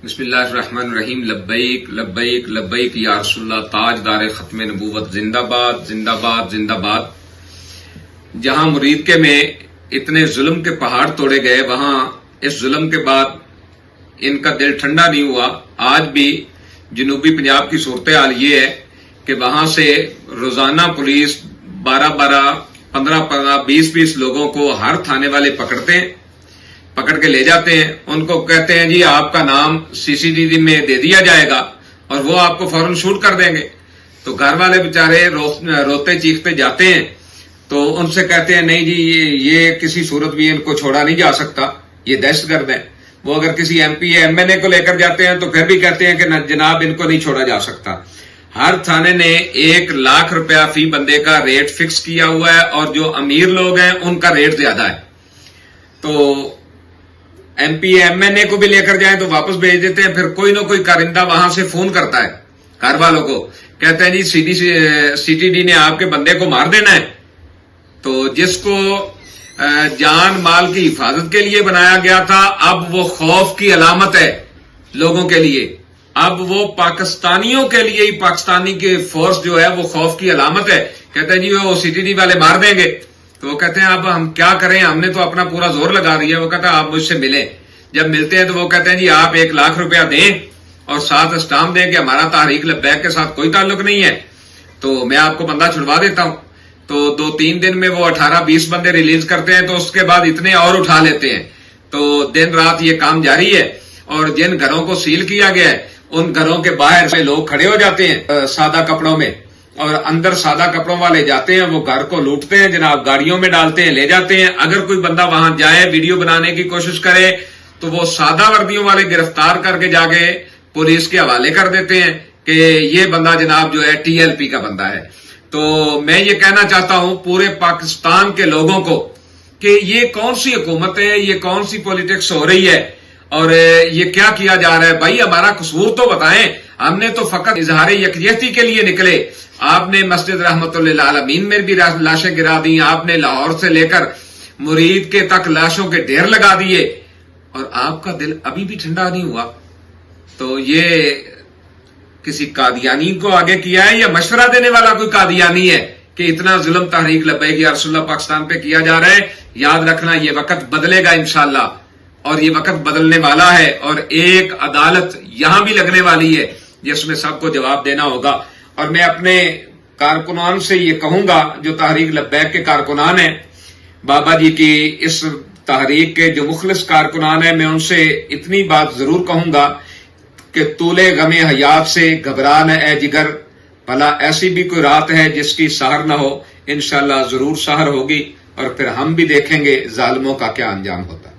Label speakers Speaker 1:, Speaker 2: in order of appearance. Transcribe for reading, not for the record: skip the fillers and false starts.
Speaker 1: بسم اللہ الرحمن الرحیم لبیک لبیک لبیک یا رسول اللہ تاجدار ختم نبوت زندہ باد زندہ باد زندہ باد۔ جہاں مرید کے میں اتنے ظلم کے پہاڑ توڑے گئے وہاں اس ظلم کے بعد ان کا دل ٹھنڈا نہیں ہوا۔ آج بھی جنوبی پنجاب کی صورتحال یہ ہے کہ وہاں سے روزانہ پولیس 12 15 20 لوگوں کو ہر تھانے والے پکڑ کے لے جاتے ہیں، ان کو کہتے ہیں جی آپ کا نام CCTV میں دے دیا جائے گا اور وہ آپ کو فوراً شوٹ کر دیں گے۔ تو گھر والے بےچارے روتے چیختے جاتے ہیں تو ان سے کہتے ہیں نہیں جی یہ کسی صورت بھی ان کو چھوڑا نہیں جا سکتا، یہ دہشت گرد ہے۔ وہ اگر کسی MP یا MNA کو لے کر جاتے ہیں تو پھر بھی کہتے ہیں کہ جناب ان کو نہیں چھوڑا جا سکتا۔ ہر تھانے نے 1 لاکھ روپیہ فی بندے کا ریٹ فکس کیا ہوا ہے اور جو امیر لوگ ہیں ان کا ریٹ زیادہ ہے۔ تو MP MNA کو بھی لے کر جائیں تو واپس بھیج دیتے ہیں، پھر کوئی نہ کوئی کارندہ وہاں سے فون کرتا ہے گھر والوں کو، کہتے ہیں جی CTD نے آپ کے بندے کو مار دینا ہے۔ تو جس کو جان مال کی حفاظت کے لیے بنایا گیا تھا اب وہ خوف کی علامت ہے لوگوں کے لیے، اب وہ پاکستانیوں کے لیے ہی پاکستانی کی فورس جو ہے وہ خوف کی علامت ہے۔ کہتے ہیں جی وہ CTD والے مار دیں گے۔ تو وہ کہتے ہیں اب ہم کیا کریں، ہم نے تو اپنا پورا زور لگا دیا۔ وہ کہتا ہے آپ مجھ سے ملیں۔ جب ملتے ہیں تو وہ کہتے ہیں جی آپ 1 لاکھ روپیہ دیں اور ساتھ اسٹامپ دیں کہ ہمارا تحریک لبیک کے ساتھ کوئی تعلق نہیں ہے، تو میں آپ کو بندہ چھڑوا دیتا ہوں۔ تو 2-3 دن میں وہ 18-20 بندے ریلیز کرتے ہیں، تو اس کے بعد اتنے اور اٹھا لیتے ہیں۔ تو دن رات یہ کام جاری ہے، اور جن گھروں کو سیل کیا گیا ہے ان گھروں کے باہر سے لوگ کھڑے ہو جاتے ہیں سادہ کپڑوں میں، اور اندر سادہ کپڑوں والے جاتے ہیں، وہ گھر کو لوٹتے ہیں جناب، گاڑیوں میں ڈالتے ہیں، لے جاتے ہیں۔ اگر کوئی بندہ وہاں جائے ویڈیو بنانے کی کوشش کرے تو وہ سادہ وردیوں والے گرفتار کر کے جا کے پولیس کے حوالے کر دیتے ہیں کہ یہ بندہ جناب جو ہے TLP کا بندہ ہے۔ تو میں یہ کہنا چاہتا ہوں پورے پاکستان کے لوگوں کو کہ یہ کون سی حکومت ہے، یہ کون سی پولیٹکس ہو رہی ہے اور یہ کیا کیا جا رہا ہے۔ بھائی ہمارا قصور تو بتائیں، ہم نے تو فقط اظہار یکجہتی کے لیے نکلے۔ آپ نے مسجد رحمت للعالمین میں بھی لاشیں گرا دی، آپ نے لاہور سے لے کر مرید کے تک لاشوں کے ڈھیر لگا دیے، اور آپ کا دل ابھی بھی ٹھنڈا نہیں ہوا۔ تو یہ کسی قادیانی کو آگے کیا ہے یا مشورہ دینے والا کوئی قادیانی ہے کہ اتنا ظلم تحریک لبیک یا رسول اللہ پاکستان پہ کیا جا رہا ہے؟ یاد رکھنا یہ وقت بدلے گا انشاءاللہ، اور یہ وقت بدلنے والا ہے، اور ایک عدالت یہاں بھی لگنے والی ہے جس میں سب کو جواب دینا ہوگا۔ اور میں اپنے کارکنان سے یہ کہوں گا جو تحریک لبیک کے کارکنان ہیں، بابا جی کی اس تحریک کے جو مخلص کارکنان ہیں، میں ان سے اتنی بات ضرور کہوں گا کہ طول غم حیات سے گھبرا نہ اے جگر، بھلا ایسی بھی کوئی رات ہے جس کی سحر نہ ہو، انشاءاللہ ضرور سحر ہوگی، اور پھر ہم بھی دیکھیں گے ظالموں کا کیا انجام ہوتا ہے۔